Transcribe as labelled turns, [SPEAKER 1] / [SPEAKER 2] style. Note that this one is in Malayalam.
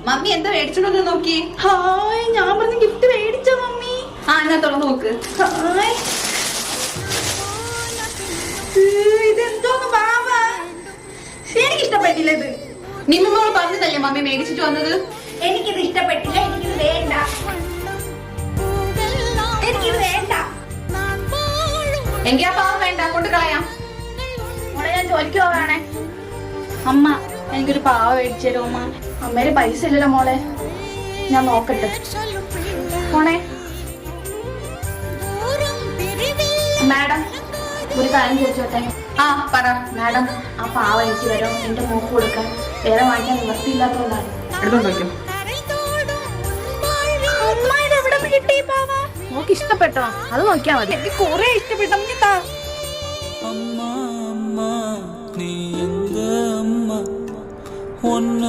[SPEAKER 1] മമ്മി എന്താ മേടിച്ചോണ്ടൊന്ന് നോക്കി.
[SPEAKER 2] ഹായ്, ഞാൻ പറഞ്ഞ ഗിഫ്റ്റ് മേടിച്ചോ മമ്മി?
[SPEAKER 1] ആ എന്നാ തുറന്നു നോക്ക്.
[SPEAKER 2] ഹായ്, ഇതെന്തോന്ന് ബാബ? എനിക്ക് ഇഷ്ടപ്പെട്ടില്ല ഇത്.
[SPEAKER 1] നിമ്മോള് പറഞ്ഞതല്ലേ മമ്മി മേടിച്ചിട്ട് വന്നത്.
[SPEAKER 2] എനിക്കിത് ഇഷ്ടപ്പെട്ടില്ല, എനിക്കിത് വേണ്ട, എനിക്കിത് വേണ്ട.
[SPEAKER 1] എങ്കിൽ ആ പാവം വേണ്ട, കൊണ്ട് കളയാം.
[SPEAKER 2] മോളെ ഞാൻ ജോലിക്ക് പോവാണേ. അമ്മ എനിക്കൊരു പാവ മേടിച്ചു തരുമോ അമ്മ? അമ്മേര് പൈസ ഇല്ലല്ലോ മോളെ, ഞാൻ നോക്കട്ടെ. മോളെ മാഡം ഒരു കാര്യം ചോദിച്ചോട്ടെ?
[SPEAKER 1] ആ പറ.
[SPEAKER 2] മാഡം, ആ പാവ എനിക്ക് വരും, എന്റെ മോക്ക് കൊടുക്കാൻ. വേറെ വാങ്ങിക്കാൻ നിവർത്തിയില്ലാത്തതുകൊണ്ടാണ്.
[SPEAKER 1] എടുത്തോണ്ടോ?
[SPEAKER 2] മോക്ക് ഇഷ്ടപ്പെട്ടോ? അത് നോക്കിയാ മതി. എനിക്ക് കുറെ ഇഷ്ടപ്പെട്ടു.
[SPEAKER 3] അമ്മ അമ്മ നീ എങ്ക അമ്മ ഒന്ന